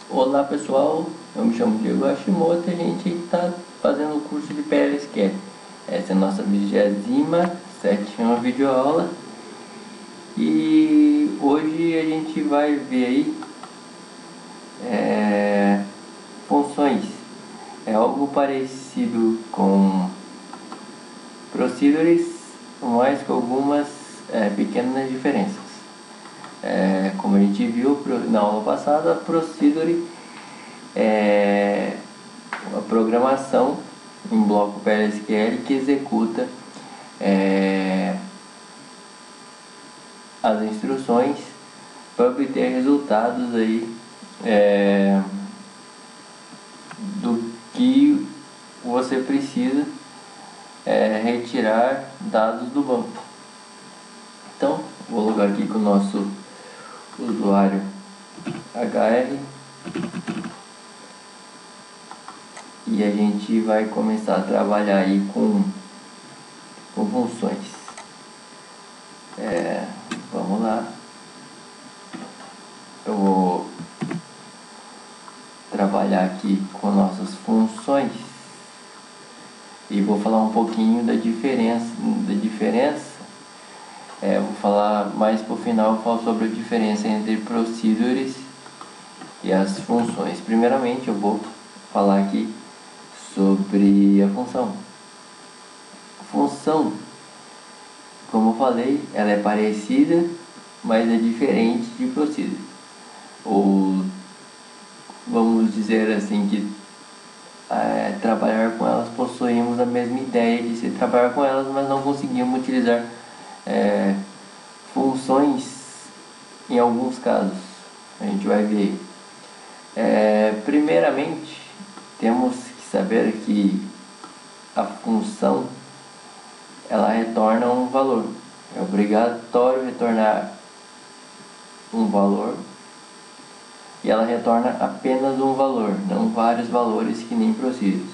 Olá pessoal, eu me chamo Diego Hashimoto e a gente está fazendo o curso de PLSQL. Essa é a nossa 27ª videoaula e hoje a gente vai ver aí funções. É algo parecido com procedures, mas com algumas pequenas diferenças. Como a gente viu na aula passada, a procedure é a programação em bloco PLSQL que executa as instruções para obter resultados aí do que você precisa retirar dados do banco. Então, vou logar aqui com o nosso usuário HR e a gente vai começar a trabalhar aí com funções. Vamos lá. Eu vou trabalhar aqui com nossas funções e vou falar um pouquinho da diferença. Vou falar mais pro final, eu falo sobre a diferença entre procedures e as funções. Primeiramente eu vou falar aqui sobre a função. Função, como eu falei, ela é parecida, mas é diferente de procedure. Ou vamos dizer assim que trabalhar com elas, possuímos a mesma ideia de se trabalhar com elas, mas não conseguimos utilizar funções em alguns casos. A gente vai ver. Primeiramente, temos que saber que a função ela retorna um valor. É obrigatório retornar um valor e ela retorna apenas um valor, não vários valores que nem procedures.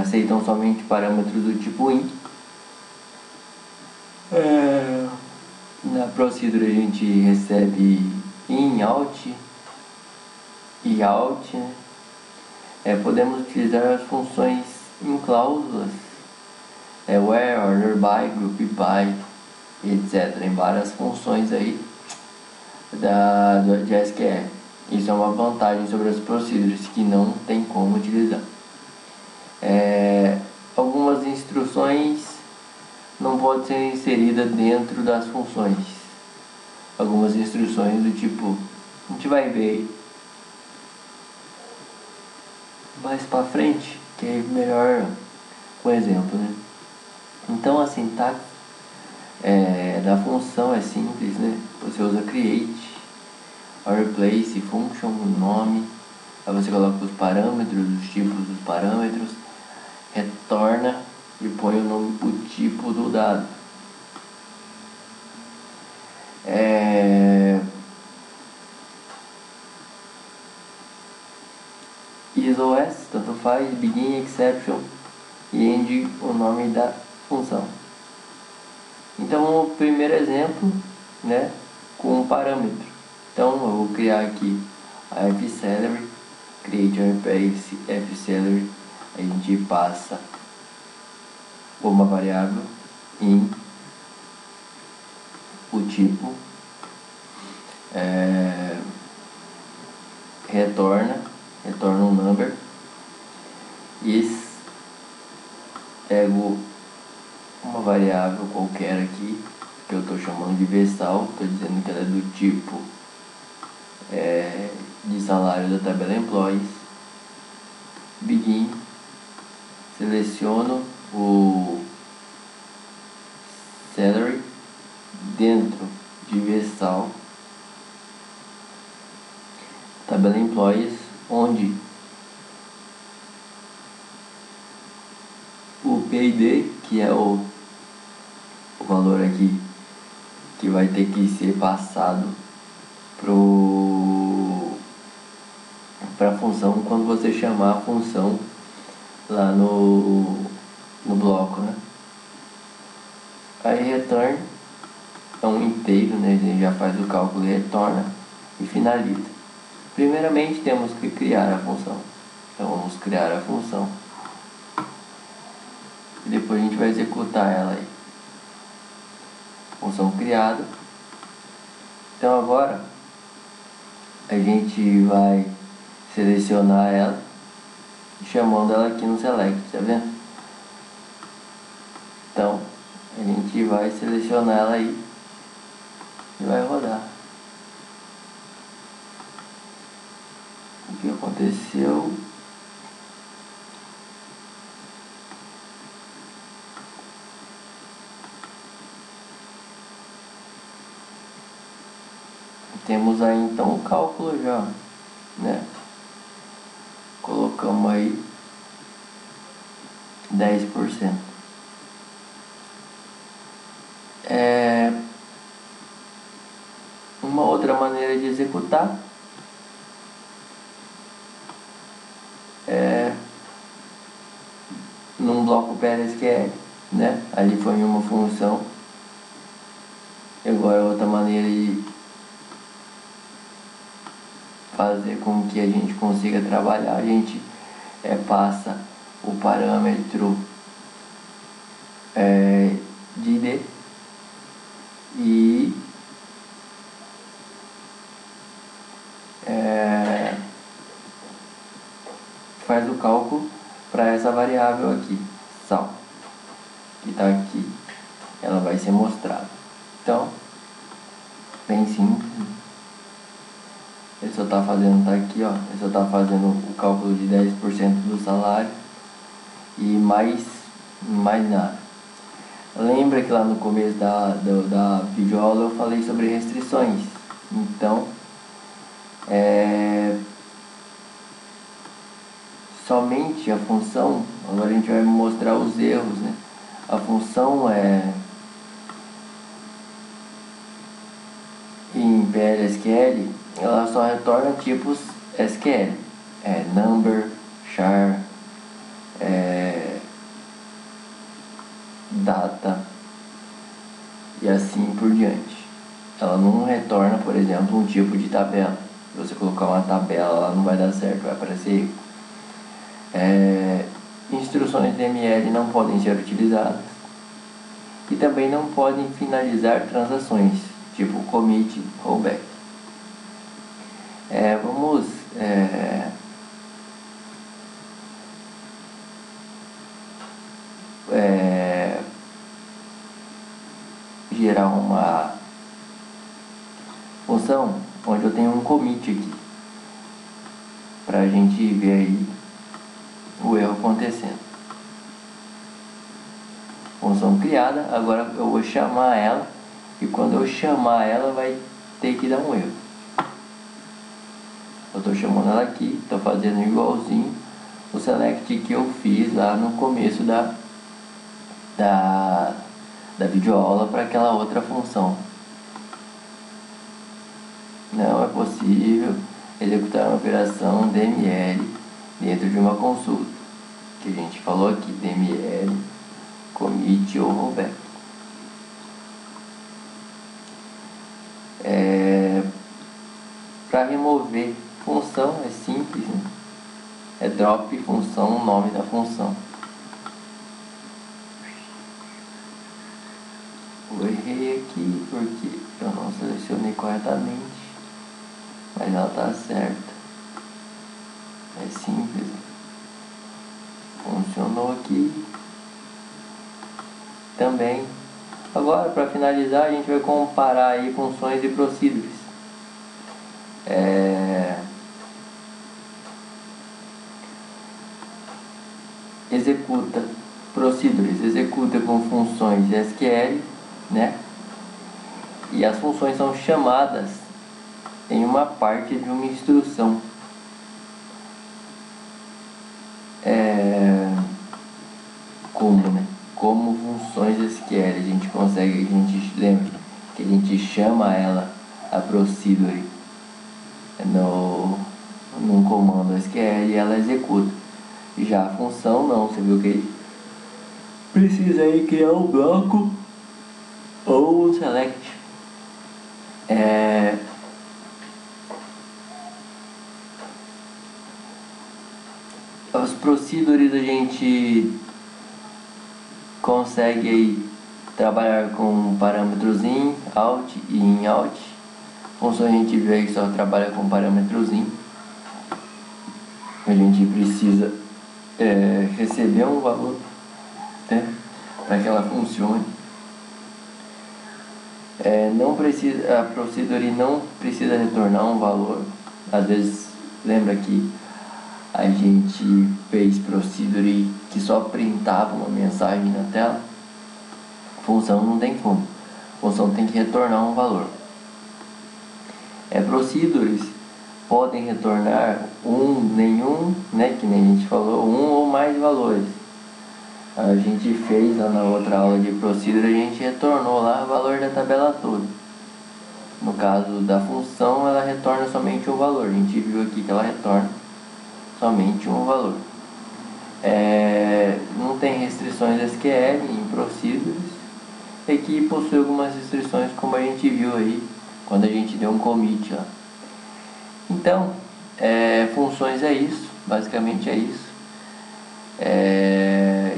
Aceitam somente parâmetros do tipo int. Na procedure a gente recebe in, out e out, né? Podemos utilizar as funções em cláusulas, where, order by, group by, etc. Em várias funções aí de SQL. Isso é uma vantagem sobre as procedures que não tem como utilizar. Algumas instruções não podem ser inseridas dentro das funções. Algumas instruções do tipo, a gente vai ver mais para frente, que é melhor com exemplo, né? Então a sintaxe da função é simples, né? Você usa create, replace, function, nome, aí você coloca os parâmetros, os tipos dos parâmetros, retorna e põe o tipo do dado. Is ou else, tanto faz, begin, exception e end o nome da função. Então o primeiro exemplo, né, com um parâmetro. Então eu vou criar aqui a fSalary, create a replace fSalary, a gente passa uma variável in o tipo, retorna um number e pego uma variável qualquer aqui que eu estou chamando de vsal, estou dizendo que ela é do tipo de salário da tabela employees, begin, seleciono o salary dentro de vsal tabela employees, onde o PID, que é o valor aqui que vai ter que ser passado para a função quando você chamar a função lá no bloco, né? Aí return é um inteiro, né? A gente já faz o cálculo e retorna e finaliza. Primeiramente temos que criar a função. Então vamos criar a função. E depois a gente vai executar ela aí. Função criada. Então agora a gente vai selecionar ela, chamando ela aqui no select, tá vendo? Então a gente vai selecionar ela aí e vai rodar. O que aconteceu? Temos aí então o cálculo já, né? Colocamos aí 10%. Uma outra maneira de executar é num bloco PLSQL, né? Ali foi uma função. Agora outra maneira de fazer com que a gente consiga trabalhar, a gente passa o parâmetro de ID e faz o cálculo para essa variável aqui, sal, que está aqui, ela vai ser mostrada. Então, bem simples. Ele só está fazendo, tá aqui, ó, ele só está fazendo o cálculo de 10% do salário e mais nada. Lembra que lá no começo da videoaula eu falei sobre restrições. Então, somente a função, agora a gente vai mostrar os erros, né? A função em PLSQL, ela só retorna tipos SQL, number, char, data e assim por diante. Ela não retorna, por exemplo, um tipo de tabela. Se você colocar uma tabela, ela não vai dar certo, vai aparecer erro. Instruções DML não podem ser utilizadas e também não podem finalizar transações, tipo commit ou back. Vamos gerar uma função onde eu tenho um commit aqui, para a gente ver aí o erro acontecendo. Função criada, agora eu vou chamar ela e quando eu chamar ela vai ter que dar um erro. Eu estou chamando ela aqui, estou fazendo igualzinho o select que eu fiz lá no começo da videoaula para aquela outra função. Não é possível executar uma operação DML dentro de uma consulta, que a gente falou aqui, DML, commit ou rollback. Para remover função é simples, né? É drop função, o nome da função. Eu errei aqui porque eu não selecionei corretamente, mas ela está certa. É simples. Funcionou aqui também. Agora, para finalizar, a gente vai comparar aí funções e procedures. Executa procedures, executa com funções SQL, né? E as funções são chamadas em uma parte de uma instrução. Como, né? Como funções SQL, a gente lembra que a gente chama ela, a procedure, num comando SQL e ela executa. Já a função não, você viu que precisa aí criar um bloco ou um select. Os procedures a gente consegue aí trabalhar com parâmetros in, out e in, out. Função a gente vê que só trabalha com parâmetros in. A gente precisa receber um valor, né, para que ela funcione. A procedure não precisa retornar um valor. Às vezes, lembra que a gente fez procedure que só printava uma mensagem na tela? Função não tem como. Função tem que retornar um valor. Procedures podem retornar nenhum, né, que nem a gente falou, um ou mais valores. A gente fez lá na outra aula de procedure, a gente retornou lá o valor da tabela toda. No caso da função, ela retorna somente um valor. A gente viu aqui que ela retorna somente um valor. Não tem restrições SQL em procedures. Aqui possui algumas restrições, como a gente viu aí quando a gente deu um commit lá. Então, funções é isso, basicamente é isso.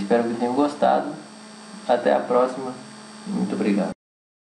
Espero que tenham gostado. Até a próxima. Muito obrigado.